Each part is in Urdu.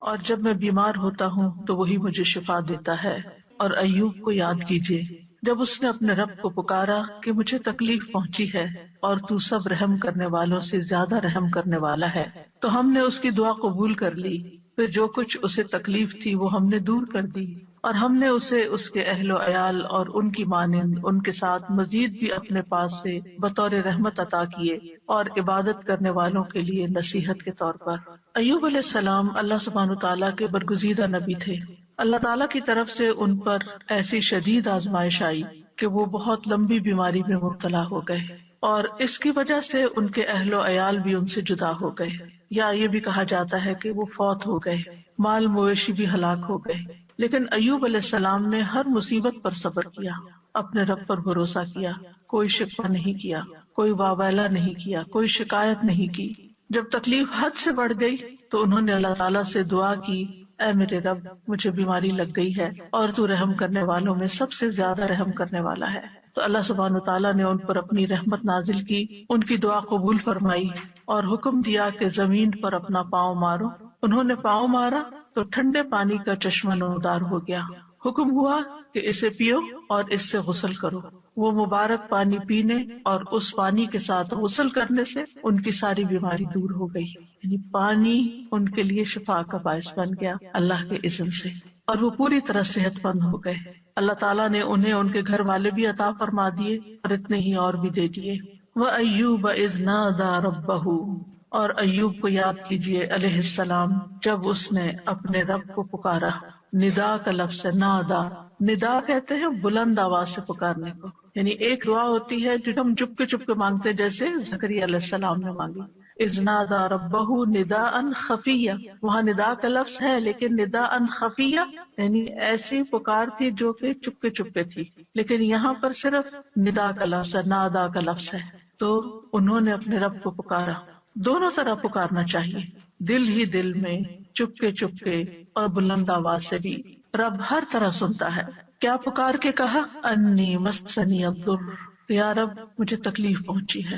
اور جب میں بیمار ہوتا ہوں تو وہی مجھے شفا دیتا ہے۔ اور ایوب کو یاد کیجیے جب اس نے اپنے رب کو پکارا کہ مجھے تکلیف پہنچی ہے اور تو سب رحم کرنے والوں سے زیادہ رحم کرنے والا ہے، تو ہم نے اس کی دعا قبول کر لی، پھر جو کچھ اسے تکلیف تھی وہ ہم نے دور کر دی، اور ہم نے اسے اس کے اہل و عیال اور ان کی مانند ان کے ساتھ مزید بھی اپنے پاس سے بطور رحمت عطا کیے اور عبادت کرنے والوں کے لیے نصیحت کے طور پر۔ ایوب علیہ السلام اللہ سبحانہ تعالیٰ کے برگزیدہ نبی تھے۔ اللہ تعالیٰ کی طرف سے ان پر ایسی شدید آزمائش آئی کہ وہ بہت لمبی بیماری میں مبتلا ہو گئے، اور اس کی وجہ سے ان کے اہل و عیال بھی ان سے جدا ہو گئے، یا یہ بھی کہا جاتا ہے کہ وہ فوت ہو گئے، مال مویشی بھی ہلاک ہو گئے۔ لیکن ایوب علیہ السلام نے ہر مصیبت پر صبر کیا، اپنے رب پر بھروسہ کیا، کوئی شکوہ نہیں کیا، کوئی واویلا نہیں کیا، کوئی شکایت نہیں کی۔ جب تکلیف حد سے بڑھ گئی تو انہوں نے اللہ تعالیٰ سے دعا کی، اے میرے رب، مجھے بیماری لگ گئی ہے اور تو رحم کرنے والوں میں سب سے زیادہ رحم کرنے والا ہے۔ تو اللہ سبحانہ تعالیٰ نے ان پر اپنی رحمت نازل کی، ان کی دعا قبول فرمائی اور حکم دیا کہ زمین پر اپنا پاؤں مارو۔ انہوں نے پاؤں مارا تو ٹھنڈے پانی کا چشمہ نمودار ہو گیا۔ حکم ہوا کہ اسے پیو اور اس سے غسل کرو۔ وہ مبارک پانی پینے اور اس پانی کے ساتھ غسل کرنے سے ان کی ساری بیماری دور ہو گئی، یعنی پانی ان کے لیے شفا کا باعث بن گیا اللہ کے اذن سے، اور وہ پوری طرح صحت مند ہو گئے۔ اللہ تعالیٰ نے انہیں ان کے گھر والے بھی عطا فرما دیے اور اتنے ہی اور بھی دے دیے۔ وَأَيُّوبَ إِذْ نَادَىٰ رَبَّهُ، اور ایوب کو یاد کیجیے علیہ السلام جب اس نے اپنے رب کو پکارا۔ ندا کا لفظ ہے، نادا، ندا کہتے ہیں بلند آواز سے پکارنے کو، یعنی ایک دعا ہوتی ہے جو ہم چپ کے مانگتے، جیسے زکریا علیہ السلام نے مانگی، اذ نادا ربہ نداء خفیہ، وہاں ندا کا لفظ ہے لیکن نداء خفیہ یعنی ایسی پکار تھی جو کہ چپ کے تھی، لیکن یہاں پر صرف ندا کا لفظ ہے، نادا کا لفظ ہے۔ تو انہوں نے اپنے رب کو پکارا۔ دونوں طرح پکارنا چاہیے، دل ہی دل میں، چپ کے اور بلند آواز سے بھی۔ رب ہر طرح سنتا ہے۔ کیا پکار کے کہا؟ انی مسنی الضر، یا رب مجھے تکلیف پہنچی ہے۔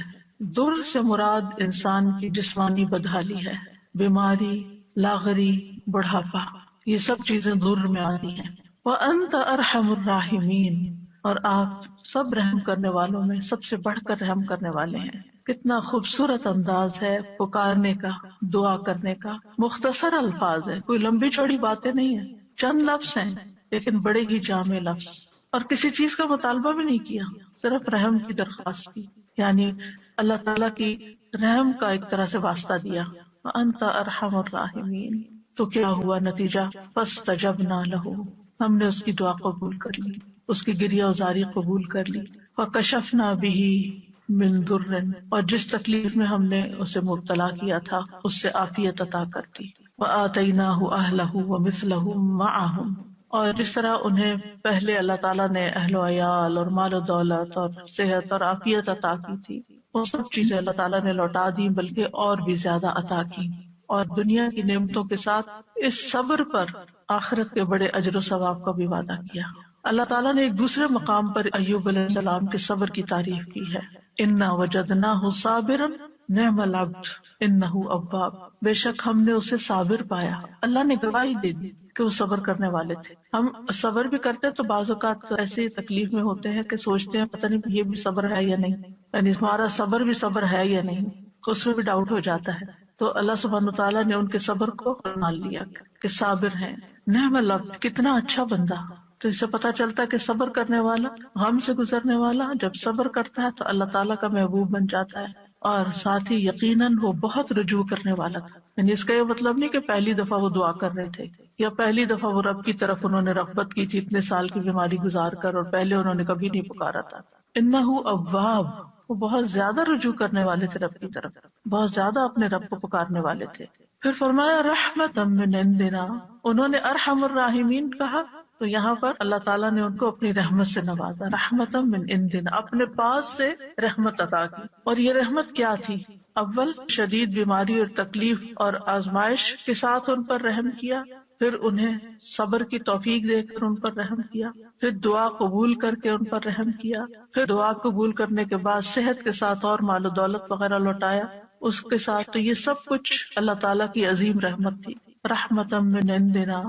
در سے مراد انسان کی جسمانی بدحالی ہے، بیماری، لاغری، بڑھاپا، یہ سب چیزیں در میں آتی ہیں۔ وانت ارحم الراحمین، اور آپ سب رحم کرنے والوں میں سب سے بڑھ کر رحم کرنے والے ہیں۔ کتنا خوبصورت انداز ہے پکارنے کا، دعا کرنے کا، مختصر الفاظ ہے، کوئی لمبی چوڑی باتیں نہیں ہیں، چند لفظ ہیں لیکن بڑے ہی جامع لفظ، اور کسی چیز کا مطالبہ بھی نہیں کیا، صرف رحم کی درخواست کی، یعنی اللہ تعالیٰ کی رحم کا ایک طرح سے واسطہ دیا۔ وانت ارحم الراحمین، تو کیا ہوا نتیجہ؟ فاستجبنا لہ، ہم نے اس کی دعا قبول کر لی، اس کی گریہ وزاری قبول کر لی۔ وکشفنا بہ من ضر، اور جس تکلیف میں ہم نے اسے مبتلا کیا تھا اس سے عافیت عطا کر دی۔ وآتیناہ اہلہ ومثلہم معہم، اور جس طرح انہیں پہلے اللہ تعالیٰ نے اہل و عیال اور مال و دولت اور صحت اور عافیت عطا کی تھی، وہ سب چیزیں اللہ تعالیٰ نے لوٹا دی، بلکہ اور بھی زیادہ عطا کی، اور دنیا کی نعمتوں کے ساتھ اس صبر پر آخرت کے بڑے اجر و ثواب کا بھی وعدہ کیا۔ اللہ تعالیٰ نے ایک دوسرے مقام پر ایوب علیہ السلام کے صبر کی تعریف کی ہے، انا وجدناہ صابرا نعم العبد انہ اواب، بے شک ہم نے اسے صابر پایا۔ اللہ نے گواہی دے دی کہ وہ صبر کرنے والے تھے۔ ہم صبر بھی کرتے ہیں تو بعض اوقات ایسی تکلیف میں ہوتے ہیں کہ سوچتے ہیں پتہ نہیں یہ بھی صبر ہے یا نہیں، یعنی ہمارا صبر بھی صبر ہے یا نہیں، اس میں بھی ڈاؤٹ ہو جاتا ہے۔ تو اللہ سبحانہ تعالیٰ نے ان کے صبر کو مان لیا کہ صابر ہیں۔ نعم العبد، کتنا اچھا بندہ۔ تو اس سے پتہ چلتا ہے کہ صبر کرنے والا، غم سے گزرنے والا جب صبر کرتا ہے تو اللہ تعالیٰ کا محبوب بن جاتا ہے، اور ساتھ ہی یقیناً وہ بہت رجوع کرنے والا تھا۔ یعنی اس کا یہ مطلب نہیں کہ پہلی دفعہ وہ دعا کر رہے تھے یا پہلی دفعہ وہ رب کی طرف انہوں نے رغبت کی تھی اتنے سال کی بیماری گزار کر، اور پہلے انہوں نے کبھی نہیں پکارا تھا۔ انہ اواب، وہ بہت زیادہ رجوع کرنے والے تھے رب کی طرف، بہت زیادہ اپنے رب کو پکارنے والے تھے۔ پھر فرمایا رحمتا من عندنا، انہوں نے ارحم الراحمین کہا تو یہاں پر اللہ تعالیٰ نے ان کو اپنی رحمت سے نوازا، رحمتا من عندنا، اپنے پاس سے رحمت عطا کی۔ اور یہ رحمت کیا تھی؟ اول شدید بیماری اور تکلیف اور آزمائش کے ساتھ ان پر رحم کیا، پھر انہیں صبر کی توفیق دے کر ان پر رحم کیا، پھر دعا قبول کر کے ان پر رحم کیا، پھر دعا قبول کرنے کے بعد صحت کے ساتھ اور مال و دولت وغیرہ لوٹایا اس کے ساتھ۔ تو یہ سب کچھ اللہ تعالیٰ کی عظیم رحمت تھی۔ رحمتم من عندنا.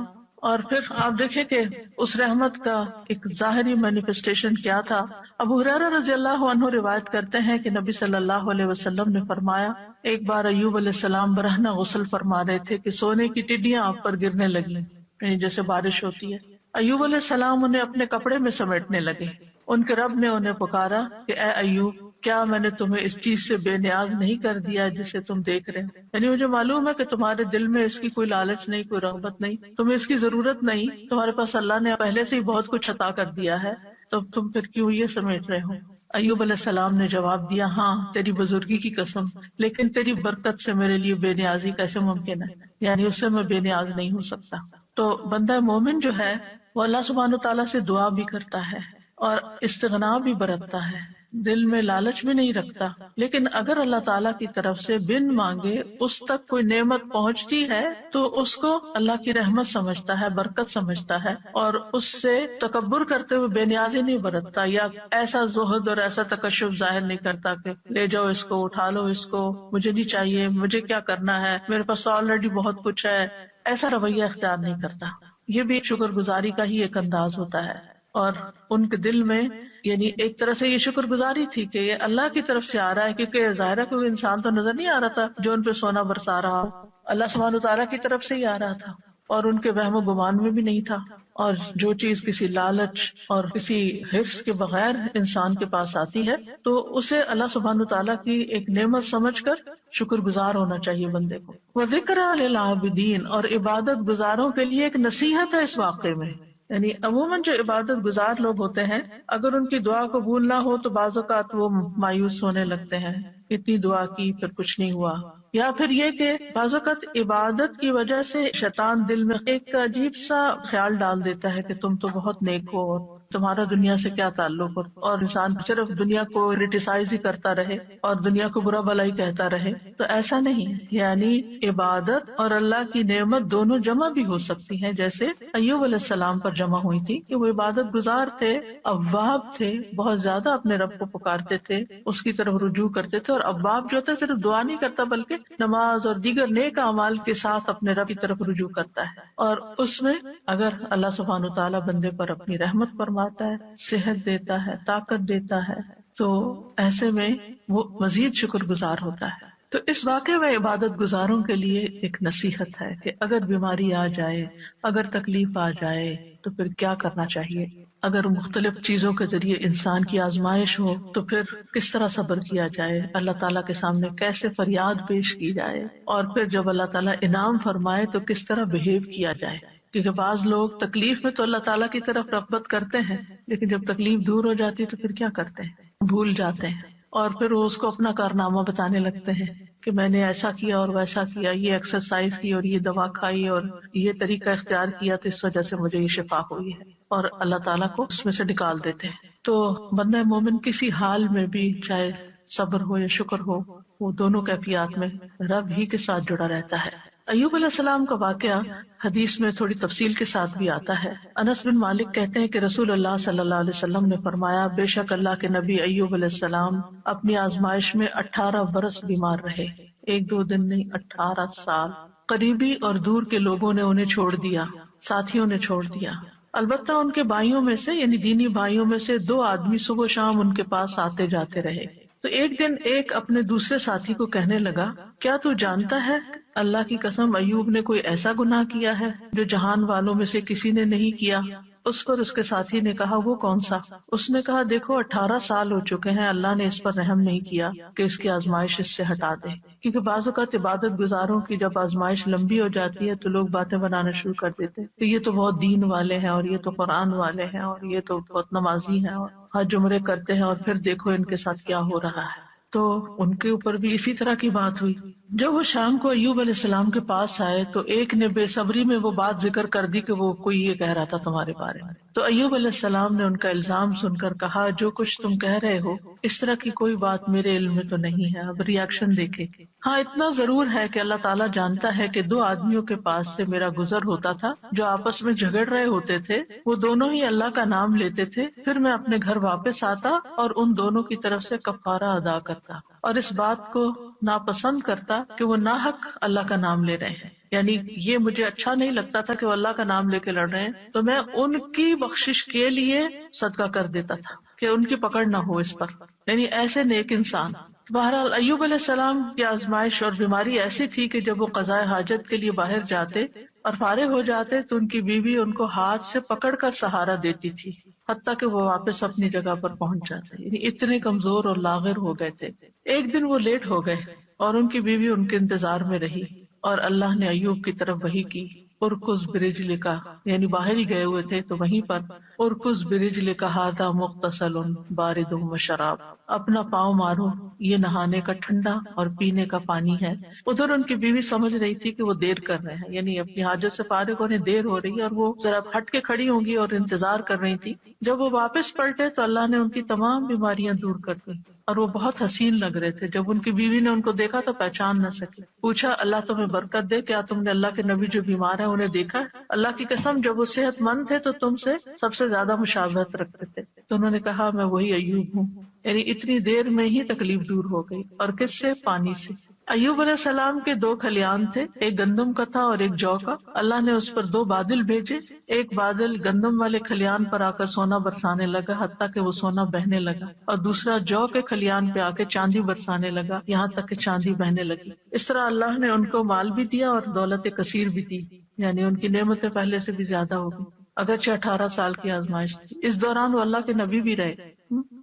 اور پھر آپ دیکھیں کہ اس رحمت کا ایک ظاہری مینیفیسٹیشن کیا تھا. ابو ہریرہ رضی اللہ عنہ روایت کرتے ہیں کہ نبی صلی اللہ علیہ وسلم نے فرمایا، ایک بار ایوب علیہ السلام برہنہ غسل فرما رہے تھے کہ سونے کی ٹڈیاں آپ پر گرنے لگیں، یعنی جیسے بارش ہوتی ہے. ایوب علیہ السلام انہیں اپنے کپڑے میں سمیٹنے لگے. ان کے رب نے انہیں پکارا کہ اے ایوب، کیا میں نے تمہیں اس چیز سے بے نیاز نہیں کر دیا جسے تم دیکھ رہے ہو؟ یعنی مجھے معلوم ہے کہ تمہارے دل میں اس کی کوئی لالچ نہیں، کوئی رغبت نہیں، تمہیں اس کی ضرورت نہیں، تمہارے پاس اللہ نے پہلے سے ہی بہت کچھ عطا کر دیا ہے، تو تم پھر کیوں یہ سمیٹ رہے ہو؟ ایوب علیہ السلام نے جواب دیا، ہاں تیری بزرگی کی قسم، لیکن تیری برکت سے میرے لیے بے نیازی کیسے ممکن ہے، یعنی اس سے میں بے نیاز نہیں ہو سکتا. تو بندہ مومن جو ہے وہ اللہ سبحانہ تعالیٰ سے دعا بھی کرتا ہے اور استغنا بھی برتتا ہے، دل میں لالچ بھی نہیں رکھتا، لیکن اگر اللہ تعالیٰ کی طرف سے بن مانگے اس تک کوئی نعمت پہنچتی ہے تو اس کو اللہ کی رحمت سمجھتا ہے، برکت سمجھتا ہے، اور اس سے تکبر کرتے ہوئے بے نیازی نہیں برتتا یا ایسا زہد اور ایسا تکشف ظاہر نہیں کرتا کہ لے جاؤ اس کو، اٹھا لو اس کو، مجھے نہیں چاہیے، مجھے کیا کرنا ہے، میرے پاس آلریڈی بہت کچھ ہے، ایسا رویہ اختیار نہیں کرتا. یہ بھی شکر گزاری کا ہی ایک انداز ہوتا ہے. اور ان کے دل میں یعنی ایک طرح سے یہ شکر گزاری تھی کہ یہ اللہ کی طرف سے آ رہا ہے، کیونکہ ظاہر ہے کوئی انسان تو نظر نہیں آ رہا تھا جو ان پہ سونا برسا رہا ہو، اللہ سبحانہ تعالیٰ کی طرف سے ہی آ رہا تھا، اور ان کے وہم و گمان میں بھی نہیں تھا. اور جو چیز کسی لالچ اور کسی حفظ کے بغیر انسان کے پاس آتی ہے تو اسے اللہ سبحانہ تعالیٰ کی ایک نعمت سمجھ کر شکر گزار ہونا چاہیے بندے کو. وَذِكْرَىٰ لِلْعَابِدِينَ، اور عبادت گزاروں کے لیے ایک نصیحت ہے اس واقعے میں. یعنی عموماً جو عبادت گزار لوگ ہوتے ہیں اگر ان کی دعا قبول نہ ہو تو بعض اوقات وہ مایوس ہونے لگتے ہیں، اتنی دعا کی پھر کچھ نہیں ہوا، یا پھر یہ کہ بعض اوقات عبادت کی وجہ سے شیطان دل میں ایک عجیب سا خیال ڈال دیتا ہے کہ تم تو بہت نیک ہو اور تمہارا دنیا سے کیا تعلق، اور انسان صرف دنیا کو کریٹیسائز ہی کرتا رہے اور دنیا کو برا بھلا ہی کہتا رہے. تو ایسا نہیں ہے، یعنی عبادت اور اللہ کی نعمت دونوں جمع بھی ہو سکتی ہیں، جیسے ایوب علیہ السلام پر جمع ہوئی تھی کہ وہ عبادت گزار تھے، اواب تھے، بہت زیادہ اپنے رب کو پکارتے تھے، اس کی طرف رجوع کرتے تھے. اور اواب جو ہوتا ہے صرف دعا نہیں کرتا بلکہ نماز اور دیگر نیک اعمال کے ساتھ اپنے رب کی طرف رجوع کرتا ہے. اور اس میں اگر اللہ سبحانہ تعالیٰ بندے پر اپنی رحمت فرماتا ہے، صحت دیتا ہے، طاقت دیتا ہے، تو ایسے میں وہ مزید شکر گزار ہوتا ہے. تو اس واقعے میں عبادت گزاروں کے لیے ایک نصیحت ہے کہ اگر بیماری آ جائے، اگر تکلیف آ جائے تو پھر کیا کرنا چاہیے. اگر مختلف چیزوں کے ذریعے انسان کی آزمائش ہو تو پھر کس طرح صبر کیا جائے، اللہ تعالیٰ کے سامنے کیسے فریاد پیش کی جائے، اور پھر جب اللہ تعالیٰ انعام فرمائے تو کس طرح بہیو کیا جائے. کیونکہ بعض لوگ تکلیف میں تو اللہ تعالیٰ کی طرف رغبت کرتے ہیں، لیکن جب تکلیف دور ہو جاتی ہے تو پھر کیا کرتے ہیں، بھول جاتے ہیں، اور پھر وہ اس کو اپنا کارنامہ بتانے لگتے ہیں کہ میں نے ایسا کیا اور ویسا کیا، یہ ایکسرسائز کی اور یہ دوا کھائی اور یہ طریقہ اختیار کیا تو اس وجہ سے مجھے یہ شفا ہوئی ہے، اور اللہ تعالیٰ کو اس میں سے نکال دیتے ہیں. تو بندہ مومن کسی حال میں بھی، چاہے صبر ہو یا شکر ہو، وہ دونوں کیفیات میں رب ہی کے ساتھ جڑا رہتا ہے. ایوب علیہ السلام کا واقعہ حدیث میں تھوڑی تفصیل کے ساتھ بھی آتا ہے. انس بن مالک کہتے ہیں کہ رسول اللہ صلی اللہ علیہ وسلم نے فرمایا، بے شک اللہ کے نبی ایوب علیہ السلام اپنی آزمائش میں 18 برس بیمار رہے، ایک دو دن نہیں، 18 سال. قریبی اور دور کے لوگوں نے انہیں چھوڑ دیا، ساتھیوں نے چھوڑ دیا. البتہ ان کے بھائیوں میں سے یعنی دینی بھائیوں میں سے 2 آدمی صبح و شام ان کے پاس آتے جاتے رہے. تو ایک دن ایک اپنے دوسرے ساتھی کو کہنے لگا، کیا تو جانتا ہے اللہ کی قسم ایوب نے کوئی ایسا گناہ کیا ہے جو جہان والوں میں سے کسی نے نہیں کیا؟ اس پر اس کے ساتھی نے کہا، وہ کون سا؟ اس نے کہا، دیکھو 18 سال ہو چکے ہیں، اللہ نے اس پر رحم نہیں کیا کہ اس کی آزمائش اس سے ہٹا دے. کیونکہ بعض اوقات عبادت گزاروں کی جب آزمائش لمبی ہو جاتی ہے تو لوگ باتیں بنانا شروع کر دیتے ہیں کہ یہ تو بہت دین والے ہیں، اور یہ تو قرآن والے ہیں، اور یہ تو بہت نمازی ہیں، اور حج عمرے کرتے ہیں، اور پھر دیکھو ان کے ساتھ کیا ہو رہا ہے. تو ان کے اوپر بھی اسی طرح کی بات ہوئی. جب وہ شام کو ایوب علیہ السلام کے پاس آئے تو ایک نے بے صبری میں وہ بات ذکر کر دی کہ وہ کوئی یہ کہہ رہا تھا تمہارے بارے میں. تو ایوب علیہ السلام نے ان کا الزام سن کر کہا، جو کچھ تم کہہ رہے ہو اس طرح کی کوئی بات میرے علم میں تو نہیں ہے. اب ریاکشن دیکھیں. ہاں اتنا ضرور ہے کہ اللہ تعالیٰ جانتا ہے کہ 2 آدمیوں کے پاس سے میرا گزر ہوتا تھا جو آپس میں جھگڑ رہے ہوتے تھے، وہ دونوں ہی اللہ کا نام لیتے تھے، پھر میں اپنے گھر واپس آتا اور ان دونوں کی طرف سے کفارہ ادا کرتا. اور اس بات کو ناپسند کرتا کہ وہ ناحق اللہ کا نام لے رہے ہیں. یعنی یہ مجھے اچھا نہیں لگتا تھا کہ وہ اللہ کا نام لے کے لڑ رہے ہیں، تو میں ان کی بخشش کے لیے صدقہ کر دیتا تھا کہ ان کی پکڑ نہ ہو اس پر. یعنی ایسے نیک انسان. بہرحال ایوب علیہ السلام کی آزمائش اور بیماری ایسی تھی کہ جب وہ قضاء حاجت کے لیے باہر جاتے اور فارغ ہو جاتے تو ان کی بیوی ان کو ہاتھ سے پکڑ کر سہارا دیتی تھی حتیٰ کہ وہ واپس اپنی جگہ پر پہنچ جاتے. یعنی اتنے کمزور اور لاغر ہو گئے تھے. ایک دن وہ لیٹ ہو گئے اور ان کی بیوی ان کے انتظار میں رہی، اور اللہ نے ایوب کی طرف وحی کی، ارکز برجلکا، یعنی باہر ہی گئے ہوئے تھے تو وہیں پر ارکز برجلکا ھذا مغتسل بارد وشراب، اپنا پاؤں مارو، یہ نہانے کا ٹھنڈا اور پینے کا پانی ہے. ادھر ان کی بیوی سمجھ رہی تھی کہ وہ دیر کر رہے ہیں، یعنی اپنی حاجت سے فارغ ہونے دیر ہو رہی ہے، اور وہ ذرا ہٹ کے کھڑی ہوں گی اور انتظار کر رہی تھی. جب وہ واپس پلٹے تو اللہ نے ان کی تمام بیماریاں دور کر دی، اور وہ بہت حسین لگ رہے تھے. جب ان کی بیوی نے ان کو دیکھا تو پہچان نہ سکی. پوچھا اللہ تمہیں برکت دے، کیا تم نے اللہ کے نبی جو بیمار ہیں انہیں دیکھا ہے؟ اللہ کی قسم جب وہ صحت مند تھے تو تم سے سب سے زیادہ مشابہت رکھتے تھے. تو انہوں نے کہا میں وہی ایوب ہوں. یعنی اتنی دیر میں ہی تکلیف دور ہو گئی. اور کس سے؟ پانی سے. ایوب علیہ السلام کے 2 کھلیان تھے، ایک گندم کا تھا اور ایک جو کا. اللہ نے اس پر 2 بادل بھیجے. ایک بادل گندم والے کھلیان پر آ کر سونا برسانے لگا حتیٰ کہ وہ سونا بہنے لگا، اور دوسرا جو کے کھلیان پہ آ کے چاندی برسانے لگا یہاں تک کہ چاندی بہنے لگی. اس طرح اللہ نے ان کو مال بھی دیا اور دولت کثیر بھی دی، یعنی ان کی نعمتیں پہلے سے بھی زیادہ ہو گئی. اگرچہ 18 سال کی آزمائش تھی. اس دوران وہ اللہ کے نبی بھی رہے.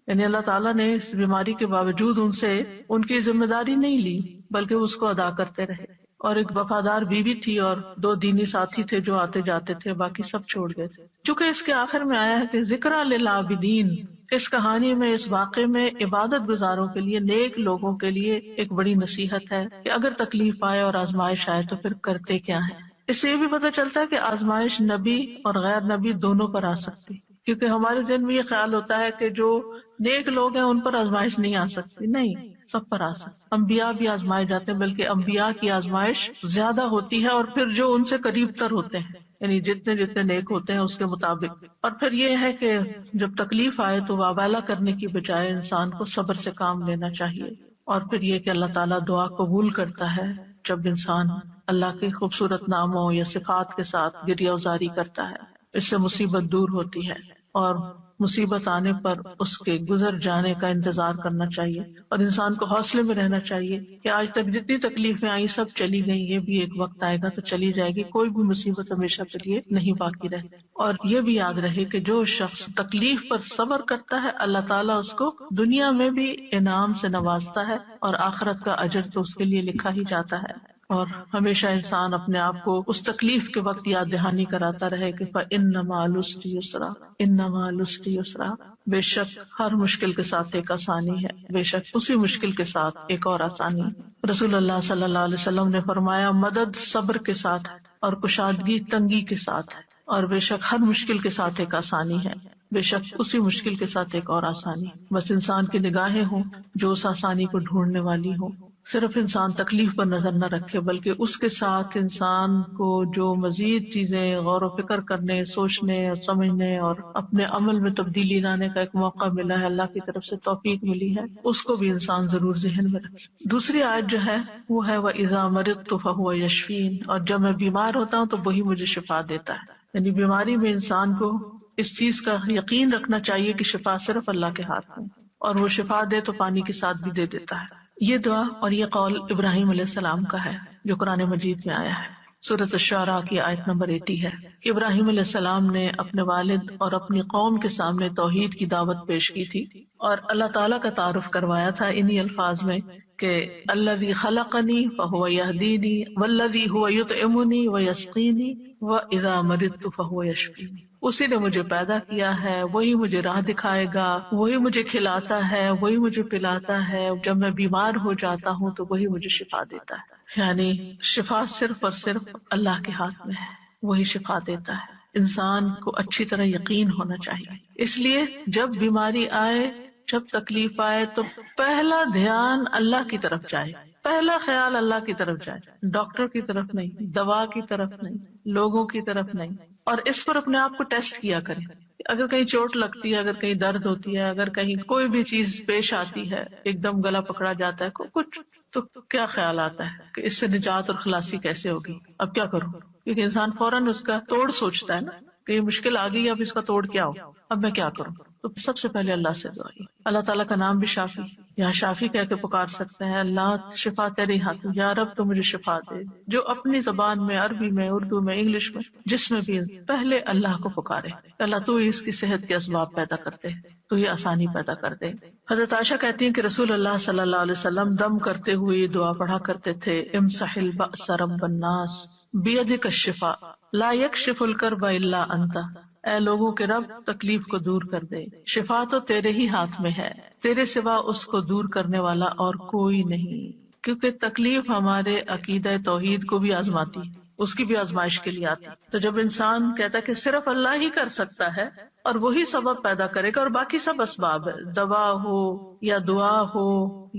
یعنی اللہ تعالیٰ نے اس بیماری کے باوجود ان سے ان کی ذمہ داری نہیں لی بلکہ اس کو ادا کرتے رہے. اور ایک وفادار بیوی تھی اور 2 دینی ساتھی تھے جو آتے جاتے تھے، باقی سب چھوڑ گئے تھے. چونکہ اس کے آخر میں آیا ہے کہ ذکر للعابدین، اس کہانی میں، اس واقعے میں عبادت گزاروں کے لیے، نیک لوگوں کے لیے ایک بڑی نصیحت ہے کہ اگر تکلیف آئے اور آزمائش آئے تو پھر کرتے کیا ہے. اس سے یہ بھی پتہ چلتا ہے کہ آزمائش نبی اور غیر نبی دونوں پر آ سکتی، کیونکہ ہمارے ذہن میں یہ خیال ہوتا ہے کہ جو نیک لوگ ہیں ان پر آزمائش نہیں آ سکتی. نہیں، سب پر آ سکتی. انبیاء بھی آزمائے جاتے ہیں، بلکہ انبیاء کی آزمائش زیادہ ہوتی ہے، اور پھر جو ان سے قریب تر ہوتے ہیں، یعنی جتنے جتنے نیک ہوتے ہیں اس کے مطابق. اور پھر یہ ہے کہ جب تکلیف آئے تو واویلا کرنے کی بجائے انسان کو صبر سے کام لینا چاہیے. اور پھر یہ کہ اللہ تعالیٰ دعا قبول کرتا ہے جب انسان اللہ کے خوبصورت ناموں یا صفات کے ساتھ گریہ وزاری کرتا ہے. اس سے مصیبت دور ہوتی ہے، اور مصیبت آنے پر اس کے گزر جانے کا انتظار کرنا چاہیے، اور انسان کو حوصلے میں رہنا چاہیے کہ آج تک جتنی تکلیفیں آئی سب چلی گئیں، یہ بھی ایک وقت آئے گا تو چلی جائے گی. کوئی بھی مصیبت ہمیشہ کے لیے نہیں باقی رہتی. اور یہ بھی یاد رہے کہ جو شخص تکلیف پر صبر کرتا ہے اللہ تعالیٰ اس کو دنیا میں بھی انعام سے نوازتا ہے، اور آخرت کا اجر تو اس کے لیے لکھا ہی جاتا ہے. اور ہمیشہ انسان اپنے آپ کو اس تکلیف کے وقت یاد دہانی کراتا رہے کہ فَإِنَّ مَعَ الْعُسْرِ يُسْرًا، إِنَّ مَعَ الْعُسْرِ يُسْرًا، بے شک ہر مشکل کے ساتھ ایک آسانی ہے، بے شک اسی مشکل کے ساتھ ایک اور آسانی ہے. رسول اللہ صلی اللہ علیہ وسلم نے فرمایا مدد صبر کے ساتھ اور کشادگی تنگی کے ساتھ، اور بے شک ہر مشکل کے ساتھ ایک آسانی ہے، بے شک اسی مشکل کے ساتھ ایک اور آسانی. بس انسان کی نگاہیں ہوں جو اس آسانی کو ڈھونڈنے والی ہوں. صرف انسان تکلیف پر نظر نہ رکھے بلکہ اس کے ساتھ انسان کو جو مزید چیزیں غور و فکر کرنے، سوچنے اور سمجھنے اور اپنے عمل میں تبدیلی لانے کا ایک موقع ملا ہے، اللہ کی طرف سے توفیق ملی ہے، اس کو بھی انسان ضرور ذہن میں رکھے. دوسری آیت جو ہے وہ ہے وَإِذَا مَرِضْتُ فَهُوَ يَشْفِينِ، اور جب میں بیمار ہوتا ہوں تو وہی مجھے شفا دیتا ہے. یعنی بیماری میں انسان کو اس چیز کا یقین رکھنا چاہیے کہ شفا صرف اللہ کے ہاتھ میں، اور وہ شفا دے تو پانی کے ساتھ بھی دے دیتا ہے. یہ دعا اور یہ قول ابراہیم علیہ السلام کا ہے جو قرآن مجید میں آیا ہے. سورۃ الشعراء کی آیت نمبر 80 ہے کہ ابراہیم علیہ السلام نے اپنے والد اور اپنی قوم کے سامنے توحید کی دعوت پیش کی تھی، اور اللہ تعالیٰ کا تعارف کروایا تھا انہی الفاظ میں کہ الذی خلقنی فہو یہدینی والذی هو یطعمنی ویسقینی واذا مرضت فہو یشفینی. اسی نے مجھے پیدا کیا ہے، وہی مجھے راہ دکھائے گا، وہی مجھے کھلاتا ہے، وہی مجھے پلاتا ہے، جب میں بیمار ہو جاتا ہوں تو وہی مجھے شفا دیتا ہے. یعنی شفا صرف اور صرف اللہ کے ہاتھ میں ہے، وہی شفا دیتا ہے. انسان کو اچھی طرح یقین ہونا چاہیے. اس لیے جب بیماری آئے، جب تکلیف آئے تو پہلا دھیان اللہ کی طرف جائے، پہلا خیال اللہ کی طرف جائے، ڈاکٹر کی طرف نہیں، دوا کی طرف نہیں، لوگوں کی طرف نہیں. اور اس پر اپنے آپ کو ٹیسٹ کیا کریں. اگر کہیں چوٹ لگتی ہے، اگر کہیں درد ہوتی ہے، اگر کہیں کوئی بھی چیز پیش آتی ہے، ایک دم گلا پکڑا جاتا ہے کچھ، تو کیا خیال آتا ہے کہ اس سے نجات اور خلاصی کیسے ہوگی، اب کیا کروں؟ کیونکہ انسان فوراً اس کا توڑ سوچتا ہے نا کہ یہ مشکل آ گئی، اب اس کا توڑ کیا ہو، اب میں کیا کروں؟ تو سب سے پہلے اللہ سے دعائیں. اللہ تعالیٰ کا نام بھی شافی، یہاں شافی کہہ کے پکار سکتے ہیں، اللہ شفا تیرے ہاتھ میں، یا رب تو مجھے شفا دے. جو اپنی زبان میں، عربی میں، اردو میں، انگلش میں، جس میں بھی پہلے اللہ کو پکارے، اللہ تو اس کی صحت کے اسباب پیدا کرتے، تو یہ آسانی پیدا کر دے. حضرت عائشہ کہتی ہیں کہ رسول اللہ صلی اللہ علیہ وسلم دم کرتے ہوئے یہ دعا پڑھا کرتے تھے، امسح البأس رب الناس بیدک الشفاء لا یکشف الکرب الا انت. اے لوگوں کے رب، تکلیف کو دور کر دے، شفا تو تیرے ہی ہاتھ میں ہے، تیرے سوا اس کو دور کرنے والا اور کوئی نہیں. کیونکہ تکلیف ہمارے عقیدہ توحید کو بھی آزماتی، اس کی بھی آزمائش کے لیے آتی. تو جب انسان کہتا ہے کہ صرف اللہ ہی کر سکتا ہے اور وہی سبب پیدا کرے گا اور باقی سب اسباب ہے، دوا ہو یا دعا ہو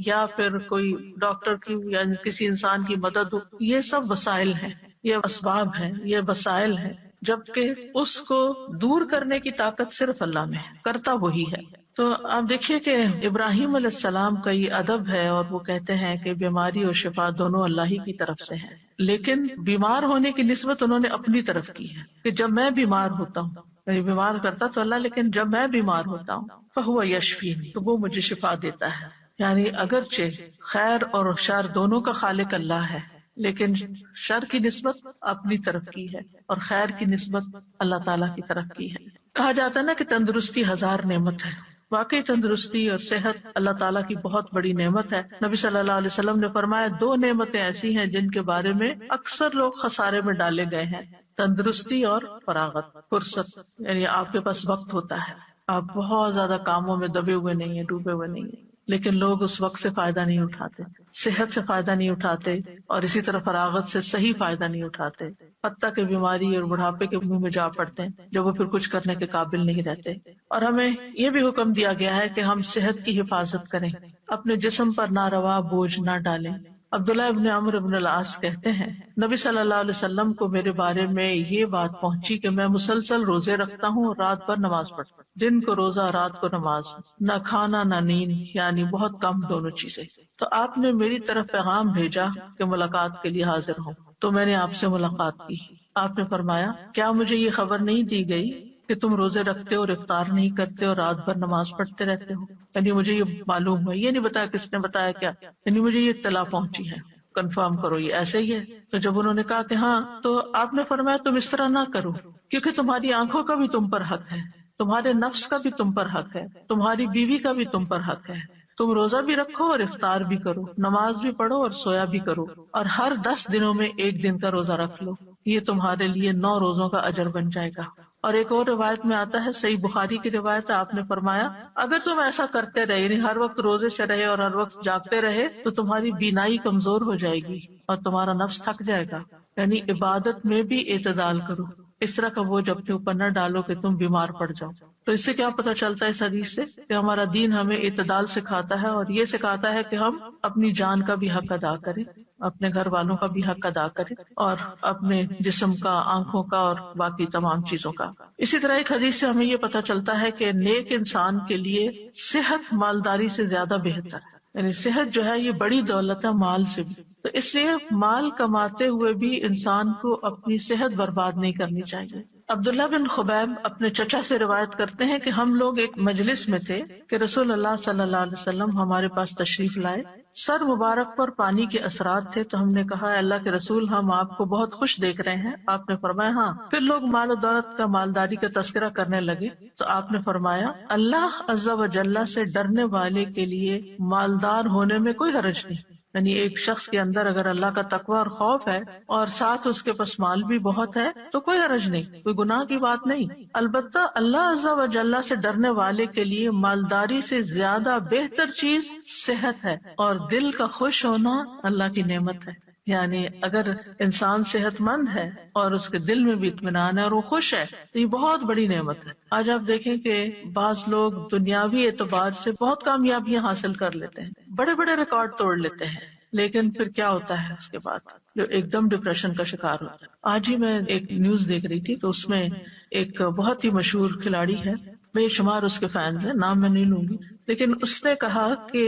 یا پھر کوئی ڈاکٹر کی یا کسی انسان کی مدد ہو، یہ سب وسائل ہیں، یہ اسباب ہیں، یہ وسائل ہیں، جبکہ اس کو دور کرنے کی طاقت صرف اللہ میں ہے، کرتا وہی ہے. تو آپ دیکھیے کہ ابراہیم علیہ السلام کا یہ ادب ہے، اور وہ کہتے ہیں کہ بیماری اور شفا دونوں اللہ ہی کی طرف سے ہیں، لیکن بیمار ہونے کی نسبت انہوں نے اپنی طرف کی ہے کہ جب میں بیمار ہوتا ہوں، یعنی بیمار کرتا تو اللہ، لیکن جب میں بیمار ہوتا ہوں فہو یشفین، تو وہ مجھے شفا دیتا ہے. یعنی اگرچہ خیر اور شر دونوں کا خالق اللہ ہے، لیکن شر کی نسبت اپنی طرف کی ہے اور خیر کی نسبت اللہ تعالیٰ کی طرف کی ہے. کہا جاتا ہے نا کہ تندرستی 1000 نعمت ہے. واقعی تندرستی اور صحت اللہ تعالیٰ کی بہت بڑی نعمت ہے. نبی صلی اللہ علیہ وسلم نے فرمایا 2 نعمتیں ایسی ہیں جن کے بارے میں اکثر لوگ خسارے میں ڈالے گئے ہیں، تندرستی اور فراغت، فرصت. یعنی آپ کے پاس وقت ہوتا ہے، آپ بہت زیادہ کاموں میں دبے ہوئے نہیں ہیں، ڈوبے ہوئے نہیں ہیں، لیکن لوگ اس وقت سے فائدہ نہیں اٹھاتے، صحت سے فائدہ نہیں اٹھاتے، اور اسی طرح فراغت سے صحیح فائدہ نہیں اٹھاتے، حتیٰ کہ بیماری اور بڑھاپے کے منہ میں جا پڑتے ہیں جب وہ پھر کچھ کرنے کے قابل نہیں رہتے. اور ہمیں یہ بھی حکم دیا گیا ہے کہ ہم صحت کی حفاظت کریں، اپنے جسم پر ناروا بوجھ نہ ڈالیں. عبداللہ ابن عمرو ابن العاص کہتے ہیں نبی صلی اللہ علیہ وسلم کو میرے بارے میں یہ بات پہنچی کہ میں مسلسل روزے رکھتا ہوں اور رات بھر نماز پڑھتا ہوں، دن کو روزہ رات کو نماز، نہ کھانا نہ نیند، یعنی بہت کم دونوں چیزیں. تو آپ نے میری طرف پیغام بھیجا کہ ملاقات کے لیے حاضر ہوں، تو میں نے آپ سے ملاقات کی. آپ نے فرمایا کیا مجھے یہ خبر نہیں دی گئی کہ تم روزے رکھتے اور افطار نہیں کرتے اور رات بھر نماز پڑھتے رہتے ہو؟ یعنی مجھے یہ معلوم ہے، یہ نہیں بتایا کس نے بتایا کیا، یعنی مجھے یہ اطلاع پہنچی ہے، کنفرم کرو یہ ایسے ہی ہے. تو جب انہوں نے کہا کہ ہاں، تو آپ نے فرمایا تم اس طرح نہ کرو، کیونکہ تمہاری آنکھوں کا بھی تم پر حق ہے، تمہارے نفس کا بھی تم پر حق ہے، تمہاری بیوی کا بھی تم پر حق ہے. تم روزہ بھی رکھو اور افطار بھی کرو، نماز بھی پڑھو اور سویا بھی کرو، اور ہر 10 دنوں میں 1 دن کا روزہ رکھ لو، یہ تمہارے لیے 9 روزوں کا اجر بن جائے گا. اور ایک اور روایت میں آتا ہے، صحیح بخاری کی روایت ہے، آپ نے فرمایا اگر تم ایسا کرتے رہے، یعنی ہر وقت روزے سے رہے اور ہر وقت جاگتے رہے، تو تمہاری بینائی کمزور ہو جائے گی اور تمہارا نفس تھک جائے گا. یعنی عبادت میں بھی اعتدال کرو، اس طرح کا بوجھ اپنے اوپر نہ ڈالو کہ تم بیمار پڑ جاؤ. تو اس سے کیا پتہ چلتا ہے اس حدیث سے کہ ہمارا دین ہمیں اعتدال سکھاتا ہے، اور یہ سکھاتا ہے کہ ہم اپنی جان کا بھی حق ادا کریں، اپنے گھر والوں کا بھی حق ادا کریں، اور اپنے جسم کا، آنکھوں کا اور باقی تمام چیزوں کا. اسی طرح ایک حدیث سے ہمیں یہ پتہ چلتا ہے کہ نیک انسان کے لیے صحت مالداری سے زیادہ بہتر ہے. یعنی صحت جو ہے یہ بڑی دولت ہے مال سے بھی، تو اس لیے مال کماتے ہوئے بھی انسان کو اپنی صحت برباد نہیں کرنی چاہیے. عبداللہ بن خبیب اپنے چچا سے روایت کرتے ہیں کہ ہم لوگ ایک مجلس میں تھے کہ رسول اللہ صلی اللہ علیہ وسلم ہمارے پاس تشریف لائے. سر مبارک پر پانی کے اثرات تھے، تو ہم نے کہا اللہ کے رسول ہم آپ کو بہت خوش دیکھ رہے ہیں. آپ نے فرمایا ہاں. پھر لوگ مال و دولت کا، مالداری کا تذکرہ کرنے لگے، تو آپ نے فرمایا اللہ عز و جل سے ڈرنے والے کے لیے مالدار ہونے میں کوئی حرج نہیں. یعنی ایک شخص کے اندر اگر اللہ کا تقوی اور خوف ہے اور ساتھ اس کے پاس مال بھی بہت ہے تو کوئی حرج نہیں، کوئی گناہ کی بات نہیں. البتہ اللہ عز و جل سے ڈرنے والے کے لیے مالداری سے زیادہ بہتر چیز صحت ہے، اور دل کا خوش ہونا اللہ کی نعمت ہے. یعنی اگر انسان صحت مند ہے اور اس کے دل میں بھی اطمینان ہے اور وہ خوش ہے تو یہ بہت بڑی نعمت ہے. آج آپ دیکھیں کہ بعض لوگ دنیاوی اعتبار سے بہت کامیابیاں حاصل کر لیتے ہیں، بڑے بڑے ریکارڈ توڑ لیتے ہیں، لیکن پھر کیا ہوتا ہے اس کے بعد، جو ایک دم ڈپریشن کا شکار ہوتا ہے۔ آج ہی میں ایک نیوز دیکھ رہی تھی، تو اس میں ایک بہت ہی مشہور کھلاڑی ہے، بے شمار اس کے فینز ہیں، نام میں نہیں لوں گی، لیکن اس نے کہا کہ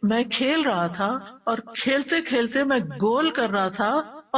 میں کھیل رہا تھا اور کھیلتے کھیلتے میں گول کر رہا تھا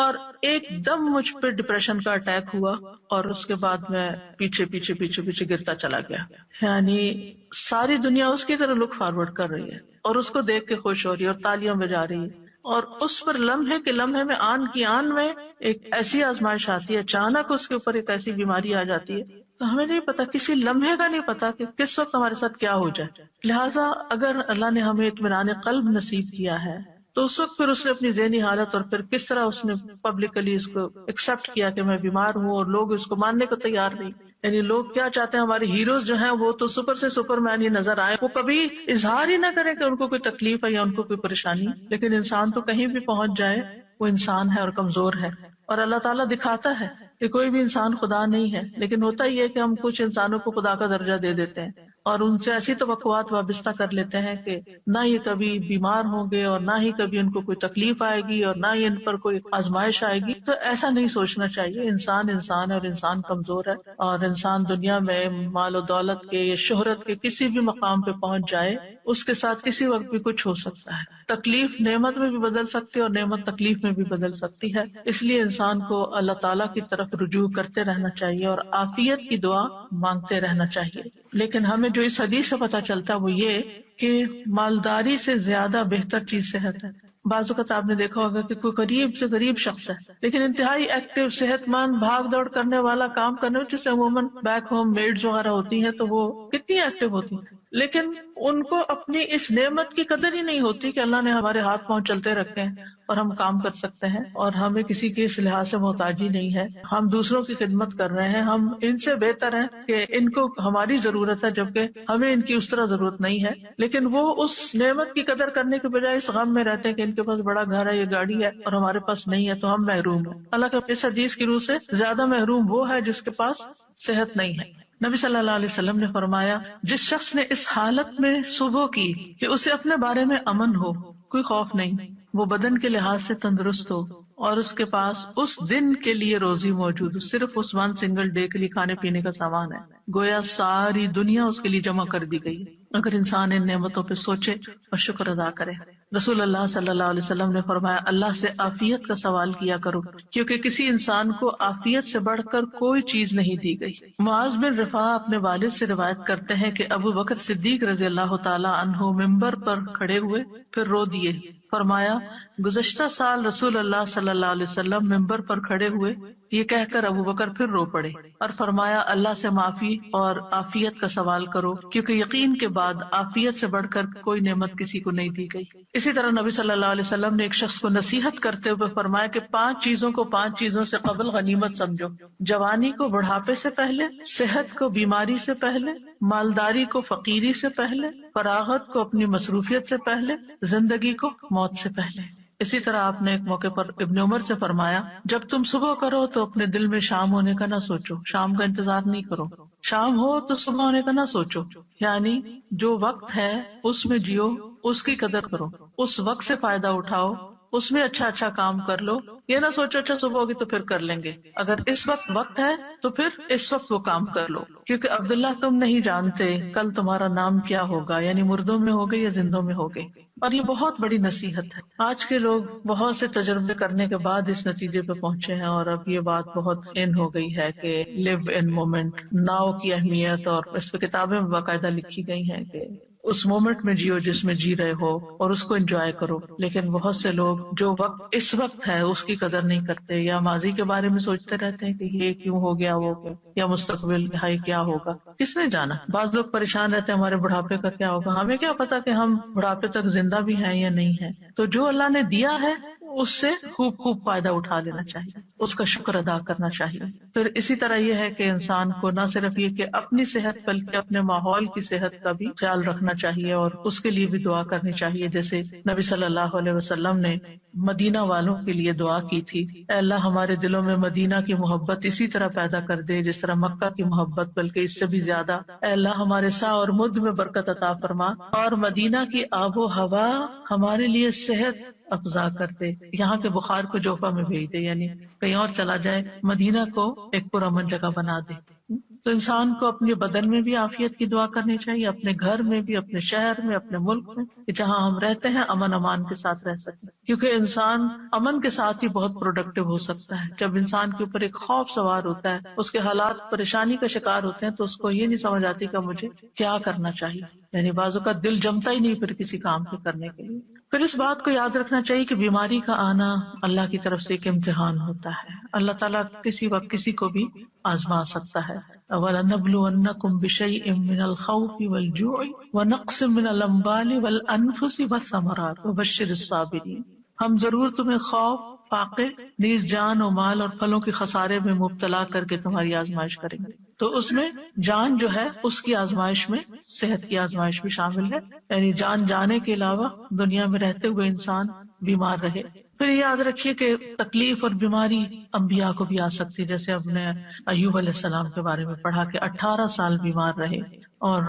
اور ایک دم مجھ پہ ڈپریشن کا اٹیک ہوا، اور اس کے بعد میں پیچھے پیچھے پیچھے پیچھے گرتا چلا گیا۔ یعنی ساری دنیا اس کی طرح لک فارورڈ کر رہی ہے اور اس کو دیکھ کے خوش ہو رہی ہے اور تالیاں بجا رہی ہے، اور اس پر لمحے کے لمحے میں، آن کی آن میں ایک ایسی آزمائش آتی ہے، اچانک اس کے اوپر ایک ایسی بیماری آ جاتی ہے، تو ہمیں نہیں پتا، کسی لمحے کا نہیں پتا کہ کس وقت ہمارے ساتھ کیا ہو جائے۔ لہٰذا اگر اللہ نے ہمیں اطمینان قلب نصیب کیا ہے تو اس وقت پھر اس نے اپنی ذہنی حالت اور پھر کس طرح اس نے پبلکلی اس کو ایکسپٹ کیا کہ میں بیمار ہوں، اور لوگ اس کو ماننے کو تیار نہیں۔ یعنی لوگ کیا چاہتے ہیں، ہمارے ہیروز جو ہیں وہ تو سپر سے سپر مین ہی نظر آئے، وہ کبھی اظہار ہی نہ کریں کہ ان کو کوئی تکلیف ہے یا ان کو کوئی پریشانی، لیکن انسان تو کہیں بھی پہنچ جائے وہ انسان ہے اور کمزور ہے، اور اللہ تعالیٰ دکھاتا ہے کہ کوئی بھی انسان خدا نہیں ہے، لیکن ہوتا ہی ہے کہ ہم کچھ انسانوں کو خدا کا درجہ دے دیتے ہیں اور ان سے ایسی توقعات وابستہ کر لیتے ہیں کہ نہ یہ کبھی بیمار ہوں گے اور نہ ہی کبھی ان کو کوئی تکلیف آئے گی اور نہ ہی ان پر کوئی آزمائش آئے گی۔ تو ایسا نہیں سوچنا چاہیے، انسان انسان ہے اور انسان کمزور ہے، اور انسان دنیا میں مال و دولت کے یا شہرت کے کسی بھی مقام پہ پہنچ جائے، اس کے ساتھ کسی وقت بھی کچھ ہو سکتا ہے۔ تکلیف نعمت میں بھی بدل سکتی ہے اور نعمت تکلیف میں بھی بدل سکتی ہے، اس لیے انسان کو اللہ تعالیٰ کی طرف رجوع کرتے رہنا چاہیے اور عافیت کی دعا مانگتے رہنا چاہیے۔ لیکن ہمیں جو اس حدیث سے پتہ چلتا ہے وہ یہ کہ مالداری سے زیادہ بہتر چیز صحت ہے۔ بعض اوقات آپ نے دیکھا ہوگا کہ کوئی غریب سے غریب شخص ہے لیکن انتہائی ایکٹیو، صحت مند، بھاگ دوڑ کرنے والا، کام کرنے والا، جسے عموماً بیک ہوم میڈز وغیرہ ہوتی ہیں تو وہ کتنی ایکٹیو ہوتی ہیں، لیکن ان کو اپنی اس نعمت کی قدر ہی نہیں ہوتی کہ اللہ نے ہمارے ہاتھ پاؤں چلتے رکھے ہیں اور ہم کام کر سکتے ہیں اور ہمیں کسی کی اس لحاظ سے محتاجی نہیں ہے، ہم دوسروں کی خدمت کر رہے ہیں، ہم ان سے بہتر ہیں کہ ان کو ہماری ضرورت ہے جبکہ ہمیں ان کی اس طرح ضرورت نہیں ہے، لیکن وہ اس نعمت کی قدر کرنے کے بجائے اس غم میں رہتے ہیں کہ ان کے پاس بڑا گھر ہے، یہ گاڑی ہے اور ہمارے پاس نہیں ہے تو ہم محروم ہیں۔ اللہ کے اس حدیث کی روح سے زیادہ محروم وہ ہے جس کے پاس صحت نہیں ہے۔ نبی صلی اللہ علیہ وسلم نے فرمایا، جس شخص نے اس حالت میں صبح کی کہ اسے اپنے بارے میں امن ہو، کوئی خوف نہیں، وہ بدن کے لحاظ سے تندرست ہو اور اس کے پاس اس دن کے لیے روزی موجود ہو، صرف اس ون سنگل ڈے کے لیے کھانے پینے کا سامان ہے، گویا ساری دنیا اس کے لیے جمع کر دی گئی۔ اگر انسان ان نعمتوں پہ سوچے اور شکر ادا کرے۔ رسول اللہ صلی اللہ علیہ وسلم نے فرمایا، اللہ سے عافیت کا سوال کیا کرو کیونکہ کسی انسان کو عافیت سے بڑھ کر کوئی چیز نہیں دی گئی۔ معاذ بن رفاع اپنے والد سے روایت کرتے ہیں کہ ابو بکر صدیق رضی اللہ تعالی عنہ ممبر پر کھڑے ہوئے پھر رو دیے، فرمایا گزشتہ سال رسول اللہ صلی اللہ علیہ وسلم ممبر پر کھڑے ہوئے، یہ کہہ کر ابو بکر پھر رو پڑے اور فرمایا اللہ سے معافی اور عافیت کا سوال کرو کیونکہ یقین کے بعد عافیت سے بڑھ کر کوئی نعمت کسی کو نہیں دی گئی۔ اسی طرح نبی صلی اللہ علیہ وسلم نے ایک شخص کو نصیحت کرتے ہوئے فرمایا کہ 5 چیزوں کو 5 چیزوں سے قبل غنیمت سمجھو، جوانی کو بڑھاپے سے پہلے، صحت کو بیماری سے پہلے، مالداری کو فقیری سے پہلے، فراغت کو اپنی مصروفیت سے پہلے، زندگی کو موت سے پہلے۔ اسی طرح آپ نے ایک موقع پر ابن عمر سے فرمایا، جب تم صبح کرو تو اپنے دل میں شام ہونے کا نہ سوچو، شام کا انتظار نہیں کرو، شام ہو تو صبح ہونے کا نہ سوچو، یعنی جو وقت ہے اس میں جیو، اس کی قدر کرو، اس وقت سے فائدہ اٹھاؤ، اس میں اچھا کام کر لو، یہ نہ سوچو اچھا صبح ہوگی تو پھر کر لیں گے، اگر اس وقت ہے تو پھر اس وقت وہ کام کر لو، کیونکہ عبداللہ تم نہیں جانتے کل تمہارا نام کیا ہوگا، یعنی مردوں میں ہوگے یا زندوں میں ہوگے۔ اور یہ بہت بڑی نصیحت ہے، آج کے لوگ بہت سے تجربے کرنے کے بعد اس نتیجے پہ پہنچے ہیں، اور اب یہ بات بہت ان ہو گئی ہے کہ لیو ان مومنٹ، ناؤ کی اہمیت، اور اس پہ کتابیں باقاعدہ لکھی گئی ہیں کہ اس مومنٹ میں جیو جس میں جی رہے ہو اور اس کو انجوائے کرو، لیکن بہت سے لوگ جو وقت اس وقت ہے اس کی قدر نہیں کرتے، یا ماضی کے بارے میں سوچتے رہتے ہیں کہ یہ کیوں ہو گیا، وہ کیوں، یا مستقبل ہائی کیا ہوگا، کس نے جانا۔ بعض لوگ پریشان رہتے ہیں ہمارے بڑھاپے کا کیا ہوگا، ہمیں کیا پتا کہ ہم بڑھاپے تک زندہ بھی ہیں یا نہیں ہیں۔ تو جو اللہ نے دیا ہے اس سے خوب فائدہ اٹھا لینا چاہیے، اس کا شکر ادا کرنا چاہیے۔ پھر اسی طرح یہ ہے کہ انسان کو نہ صرف یہ کہ اپنی صحت بلکہ اپنے ماحول کی صحت کا بھی خیال رکھنا چاہیے اور اس کے لیے بھی دعا کرنی چاہیے، جیسے نبی صلی اللہ علیہ وسلم نے مدینہ والوں کے لیے دعا کی تھی، اے اللہ ہمارے دلوں میں مدینہ کی محبت اسی طرح پیدا کر دے جس طرح مکہ کی محبت، بلکہ اس سے بھی زیادہ۔ اے اللہ ہمارے سا اور مد میں برکت عطا فرما اور مدینہ کی آب و ہوا ہمارے لیے صحت افزا کر دے، یہاں کے بخار کو جوفا میں بھیج دے، یعنی کہیں اور چلا جائے، مدینہ کو ایک پرامن جگہ بنا دے۔ تو انسان کو اپنے بدن میں بھی عافیت کی دعا کرنی چاہیے، اپنے گھر میں بھی، اپنے شہر میں، اپنے ملک میں، کہ جہاں ہم رہتے ہیں امن امان کے ساتھ رہ سکیں، کیونکہ انسان امن کے ساتھ ہی بہت پروڈکٹیو ہو سکتا ہے۔ جب انسان کے اوپر ایک خوف سوار ہوتا ہے، اس کے حالات پریشانی کا شکار ہوتے ہیں، تو اس کو یہ نہیں سمجھ آتی کہ مجھے کیا کرنا چاہیے، یعنی بعضوں کا دل جمتا ہی نہیں پھر کسی کام کے کرنے کے لیے۔ پھر اس بات کو یاد رکھنا چاہیے کہ بیماری کا آنا اللہ کی طرف سے ایک امتحان ہوتا ہے، اللہ تعالیٰ کسی وقت کسی کو بھی آزما سکتا ہے۔ وَلَنَبْلُوَنَّكُمْ بِشَيْءٍ مِّنَ الْخَوْفِ وَالْجُوعِ وَنَقْصٍ مِّنَ الْأَمْوَالِ وَالْأَنفُسِ وَالثَّمَرَاتِ وَبَشِّرِ الصَّابِرِينَ۔ ہم ضرور تمہیں خوف، فاقے، نیز جان و مال اور پھلوں کے خسارے میں مبتلا کر کے تمہاری آزمائش کریں گے۔ تو اس میں جان جو ہے اس کی آزمائش میں صحت کی آزمائش بھی شامل ہے، یعنی جان جانے کے علاوہ دنیا میں رہتے ہوئے انسان بیمار رہے۔ پھر یاد رکھیے کہ تکلیف اور بیماری انبیاء کو بھی آ سکتی، جیسے ہم نے ایوب علیہ السلام کے بارے میں پڑھا کہ 18 سال بیمار رہے، اور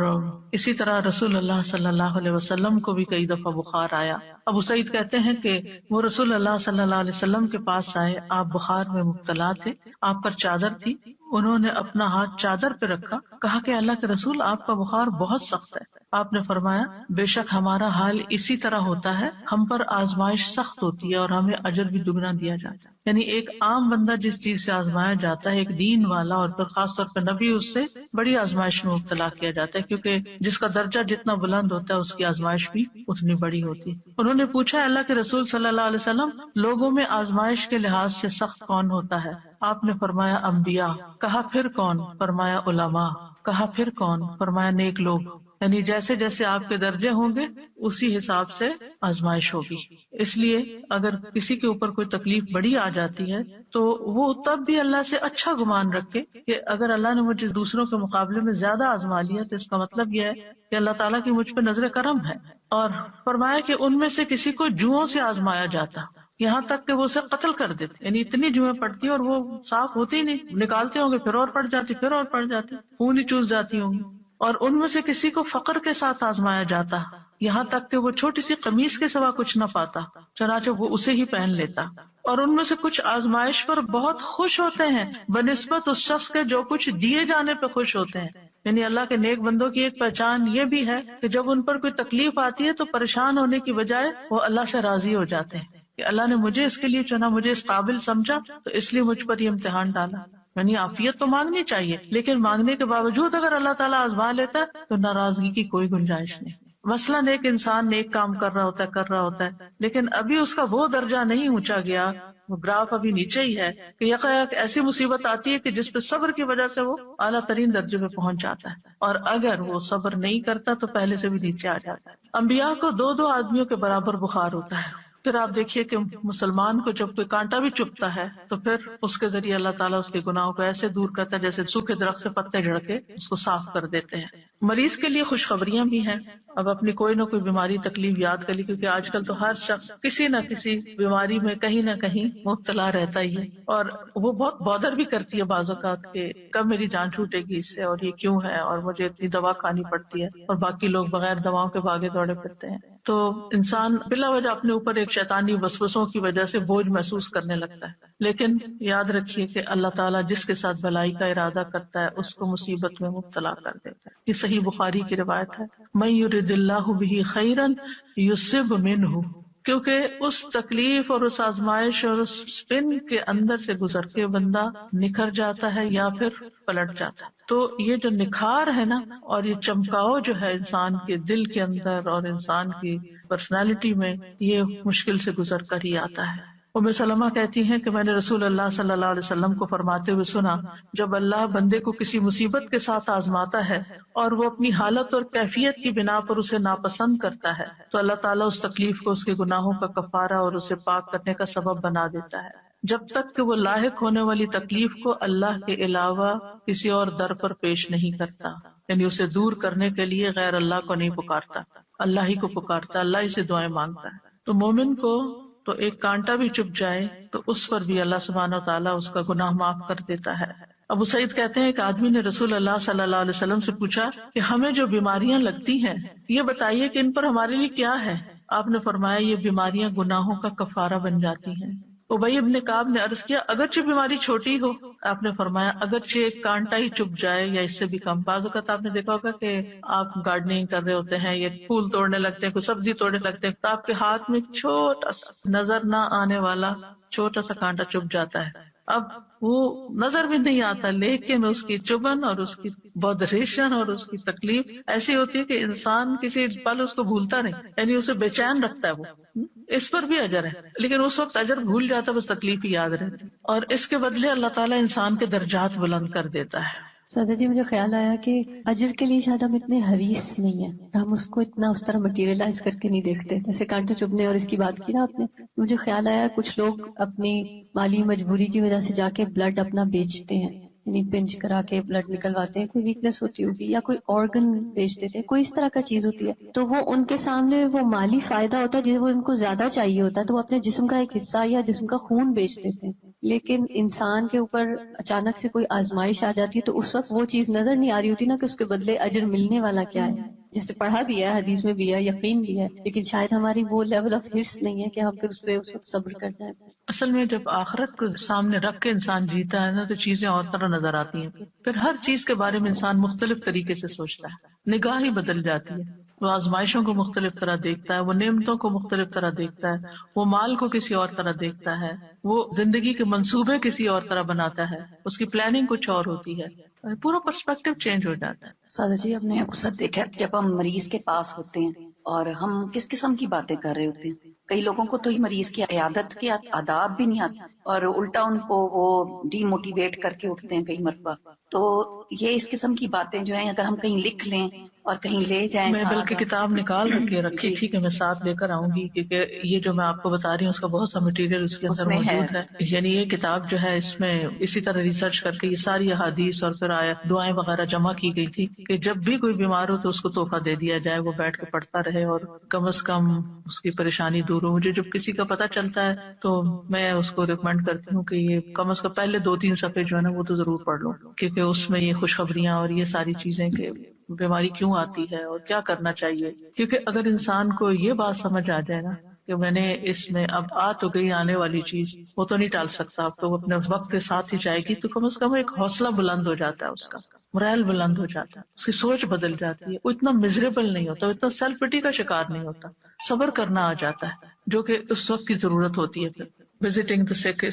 اسی طرح رسول اللہ صلی اللہ علیہ وسلم کو بھی کئی دفعہ بخار آیا۔ ابو سعید کہتے ہیں کہ وہ رسول اللہ صلی اللہ علیہ وسلم کے پاس آئے، آپ بخار میں مبتلا تھے، آپ پر چادر تھی، انہوں نے اپنا ہاتھ چادر پہ رکھا، کہا کہ اللہ کے رسول آپ کا بخار بہت سخت ہے۔ آپ نے فرمایا بے شک ہمارا حال اسی طرح ہوتا ہے، ہم پر آزمائش سخت ہوتی ہے اور ہمیں اجر بھی دگنا دیا جاتا ہے۔ یعنی ایک عام بندہ جس چیز سے آزمایا جاتا ہے، ایک دین والا اور پھر خاص طور پہ نبی، اس سے بڑی آزمائش میں مبتلا کیا جاتا ہے، کیونکہ جس کا درجہ جتنا بلند ہوتا ہے اس کی آزمائش بھی اتنی بڑی ہوتی ہے۔ انہوں نے پوچھا اللہ کے رسول صلی اللہ علیہ وسلم لوگوں میں آزمائش کے لحاظ سے سخت کون ہوتا ہے؟ آپ نے فرمایا انبیاء۔ کہا پھر کون؟ فرمایا علماء۔ کہا پھر کون؟ فرمایا نیک لوگ۔ یعنی جیسے جیسے آپ کے درجے ہوں گے اسی حساب سے آزمائش ہوگی۔ اس لیے اگر کسی کے اوپر کوئی تکلیف بڑی آ جاتی ہے تو وہ تب بھی اللہ سے اچھا گمان رکھے کہ اگر اللہ نے مجھے دوسروں کے مقابلے میں زیادہ آزما لیا تو اس کا مطلب یہ ہے کہ اللہ تعالیٰ کی مجھ پہ نظر کرم ہے۔ اور فرمایا کہ ان میں سے کسی کو جوؤں سے آزمایا جاتا، یہاں تک کہ وہ اسے قتل کر دیتے، یعنی اتنی جوئیں پڑتی اور وہ صاف ہوتی ہی نہیں، نکالتے ہوں گے پھر اور پڑ جاتی، پھر اور پڑ جاتی، خون ہی چوس جاتی ہوں گی۔ اور ان میں سے کسی کو فقر کے ساتھ آزمایا جاتا، یہاں تک کہ وہ چھوٹی سی قمیص کے سوا کچھ نہ پاتا، چنانچہ وہ اسے ہی پہن لیتا۔ اور ان میں سے کچھ آزمائش پر بہت خوش ہوتے ہیں بنسبت اس شخص کے جو کچھ دیے جانے پہ خوش ہوتے ہیں۔ یعنی اللہ کے نیک بندوں کی ایک پہچان یہ بھی ہے کہ جب ان پر کوئی تکلیف آتی ہے تو پریشان ہونے کی بجائے وہ اللہ سے راضی ہو جاتے ہیں کہ اللہ نے مجھے اس کے لیے چنا، مجھے اس قابل سمجھا، تو اس لیے مجھ پر یہ امتحان ڈالا۔ یعنی عافیت تو مانگنی چاہیے، لیکن مانگنے کے باوجود اگر اللہ تعالیٰ آزما لیتا ہے تو ناراضگی کی کوئی گنجائش نہیں۔ مثلاً ایک انسان نیک کام کر رہا ہوتا ہے لیکن ابھی اس کا وہ درجہ نہیں اونچا گیا، وہ گراف ابھی نیچے ہی ہے، کہ یکایک ایسی مصیبت آتی ہے کہ جس پہ صبر کی وجہ سے وہ اعلیٰ ترین درجے پہ پہنچ جاتا ہے، اور اگر وہ صبر نہیں کرتا تو پہلے سے بھی نیچے آ جاتا ہے۔ انبیاء کو 2 آدمیوں کے برابر بخار ہوتا ہے۔ پھر آپ دیکھیے کہ مسلمان کو جب کوئی کانٹا بھی چبھتا ہے تو پھر اس کے ذریعے اللہ تعالیٰ اس کے گناہوں کو ایسے دور کرتا ہے جیسے سوکھے درخت سے پتے جھڑ کے اس کو صاف کر دیتے ہیں۔ مریض کے لیے خوشخبریاں بھی ہیں۔ اب اپنی کوئی نہ کوئی بیماری تکلیف یاد کر لی، کیونکہ آج کل تو ہر شخص کسی نہ کسی بیماری میں کہیں نہ کہیں مبتلا رہتا ہی ہے، اور وہ بہت بودر بھی کرتی ہے بعض اوقات کہ کب میری جان چھوٹے گی اس سے، اور یہ کیوں ہے، اور مجھے اتنی دوا کھانی پڑتی ہے، اور باقی لوگ بغیر دواؤں کے بھاگے دوڑے پھرتے ہیں۔ تو انسان بلا وجہ اپنے اوپر ایک شیطانی وسوسوں کی وجہ سے بوجھ محسوس کرنے لگتا ہے، لیکن یاد رکھیے کہ اللہ تعالیٰ جس کے ساتھ بھلائی کا ارادہ کرتا ہے اس کو مصیبت میں مبتلا کر دیتا ہے۔ یہ صحیح بخاری کی روایت ہے، من یرد اللہ بہ خیرا یصب منہ، کیونکہ اس تکلیف اور اس آزمائش اور اس سپن کے اندر سے گزر کے بندہ نکھر جاتا ہے یا پھر پلٹ جاتا ہے۔ تو یہ جو نکھار ہے نا، اور یہ چمکاؤ جو ہے انسان کے دل کے اندر اور انسان کی پرسنالٹی میں، یہ مشکل سے گزر کر ہی آتا ہے۔ ام سلمہ کہتی ہیں کہ میں نے رسول اللہ صلی اللہ علیہ وسلم کو فرماتے ہوئے سنا، جب اللہ بندے کو کسی مصیبت کے ساتھ آزماتا ہے اور وہ اپنی حالت اور کیفیت کی بنا پر اسے ناپسند کرتا ہے تو اللہ تعالیٰ اس تکلیف کو اس کے گناہوں کا کفارہ اور اسے پاک کرنے کا سبب بنا دیتا ہے، جب تک کہ وہ لاحق ہونے والی تکلیف کو اللہ کے علاوہ کسی اور در پر پیش نہیں کرتا، یعنی اسے دور کرنے کے لیے غیر اللہ کو نہیں پکارتا، اللہ ہی کو پکارتا، اللہ ہی سے دعائیں مانگتا ہے۔ تو مومن کو تو ایک کانٹا بھی چپ جائے تو اس پر بھی اللہ سبحانہ و تعالیٰ اس کا گناہ معاف کر دیتا ہے۔ ابو سعید کہتے ہیں کہ آدمی نے رسول اللہ صلی اللہ علیہ وسلم سے پوچھا کہ ہمیں جو بیماریاں لگتی ہیں یہ بتائیے کہ ان پر ہمارے لیے کیا ہے؟ آپ نے فرمایا یہ بیماریاں گناہوں کا کفارہ بن جاتی ہیں. ابی ابن کعب نے عرض کیا اگرچہ بیماری چھوٹی ہو، آپ نے فرمایا اگرچہ ایک کانٹا ہی چپ جائے یا اس سے بھی کم. بعض اوقات آپ نے دیکھا ہوگا کہ آپ گارڈننگ کر رہے ہوتے ہیں یا پھول توڑنے لگتے ہیں، کوئی سبزی توڑنے لگتے ہیں، تو آپ کے ہاتھ میں چھوٹا سا نظر نہ آنے والا چھوٹا سا کانٹا چپ جاتا ہے. اب وہ نظر بھی نہیں آتا، لیکن اس کی چبھن اور اس کی بودریشن اور اس کی تکلیف ایسی ہوتی ہے کہ انسان کسی پل اس کو بھولتا نہیں، یعنی اسے بے چین رکھتا ہے. وہ اس پر بھی اجر ہے، لیکن اس وقت اجر بھول جاتا ہے، بس تکلیف ہی یاد رہتی، اور اس کے بدلے اللہ تعالیٰ انسان کے درجات بلند کر دیتا ہے. سادہ جی مجھے خیال آیا کہ اجر کے لیے شاید ہم اتنے حریص نہیں ہیں، ہم اس کو اتنا اس طرح مٹیریلائز کر کے نہیں دیکھتے. جیسے کانٹے چبھنے اور اس کی بات کی نا آپ نے، مجھے خیال آیا کچھ لوگ اپنی مالی مجبوری کی وجہ سے جا کے بلڈ اپنا بیچتے ہیں، یعنی پنچ کرا کے بلڈ نکلواتے ہیں، کوئی ویکنس ہوتی ہوگی یا کوئی آرگن بیچ دیتے ہیں، کوئی اس طرح کا چیز ہوتی ہے، تو وہ ان کے سامنے وہ مالی فائدہ ہوتا ہے جسے وہ ان کو زیادہ چاہیے ہوتا ہے، تو وہ اپنے جسم کا ایک حصہ یا جسم کا خون بیچ دیتے ہیں. لیکن انسان کے اوپر اچانک سے کوئی آزمائش آ جاتی ہے تو اس وقت وہ چیز نظر نہیں آ رہی ہوتی نا کہ اس کے بدلے اجر ملنے والا کیا ہے. جیسے پڑھا بھی ہے، حدیث میں بھی ہے، یقین بھی ہے، لیکن شاید ہماری وہ لیول آف ہرس نہیں ہے کہ ہم پھر اس پہ اس وقت صبر کر جائیں. اصل میں جب آخرت کو سامنے رکھ کے انسان جیتا ہے نا تو چیزیں اور طرح نظر آتی ہیں. پھر ہر چیز کے بارے میں انسان مختلف طریقے سے سوچتا ہے، نگاہ ہی بدل جاتی ہے. وہ آزمائشوں کو مختلف طرح دیکھتا ہے، وہ نعمتوں کو مختلف طرح دیکھتا ہے، وہ مال کو کسی اور طرح دیکھتا ہے، وہ زندگی کے منصوبے کسی اور طرح بناتا ہے، اس کی پلاننگ کچھ اور ہوتی ہے، پورا پرسپیکٹو چینج ہو جاتا ہے. سادہ جی ہم نے اکثر دیکھا ہے جب ہم مریض کے پاس ہوتے ہیں اور ہم کس قسم کی باتیں کر رہے ہوتے ہیں، کئی لوگوں کو تو یہ مریض کی عیادت کے آداب بھی نہیں آتے اور الٹا ان کو وہ ڈی موٹیویٹ کر کے اٹھتے ہیں کئی مرتبہ. تو یہ اس قسم کی باتیں جو ہیں اگر ہم کہیں لکھ لیں اور کہیں لے جائیں، میں بلکہ کتاب نکال کے رکھی تھی کہ میں ساتھ لے کر آؤں گی، کیونکہ یہ جو میں آپ کو بتا رہی ہوں اس کا بہت سا مٹیریل اس کے اندر موجود ہے. یعنی یہ کتاب جو ہے اس میں اسی طرح ریسرچ کر کے یہ ساری احادیث اور پھر آیت دعائیں وغیرہ جمع کی گئی تھی کہ جب بھی کوئی بیمار ہو تو اس کو تحفہ دے دیا جائے، وہ بیٹھ کے پڑھتا رہے اور کم از کم اس کی پریشانی دور ہو. مجھے جب کسی کا پتہ چلتا ہے تو میں اس کو ریکمینڈ کرتی ہوں کہ یہ کم از کم پہلے 2-3 صفحے جو ہے نا وہ تو ضرور پڑھ لو، کیونکہ اس میں یہ خوشخبریاں اور یہ ساری چیزیں کہ بیماری کیوں آتی ہے اور کیا کرنا چاہیے. کیونکہ اگر انسان کو یہ بات سمجھ آ جائے نا کہ میں نے اس میں اب آ تو گئی آنے والی چیز، وہ تو نہیں ٹال سکتا، اب تو وہ اپنے وقت کے ساتھ ہی جائے گی، تو کم از کم ایک حوصلہ بلند ہو جاتا ہے، اس کا مرائل بلند ہو جاتا ہے، اس کی سوچ بدل جاتی ہے، وہ اتنا مزریبل نہیں ہوتا، وہ اتنا سیلف پٹی کا شکار نہیں ہوتا، صبر کرنا آ جاتا ہے جو کہ اس وقت کی ضرورت ہوتی ہے. پھر وزٹنگ دا سک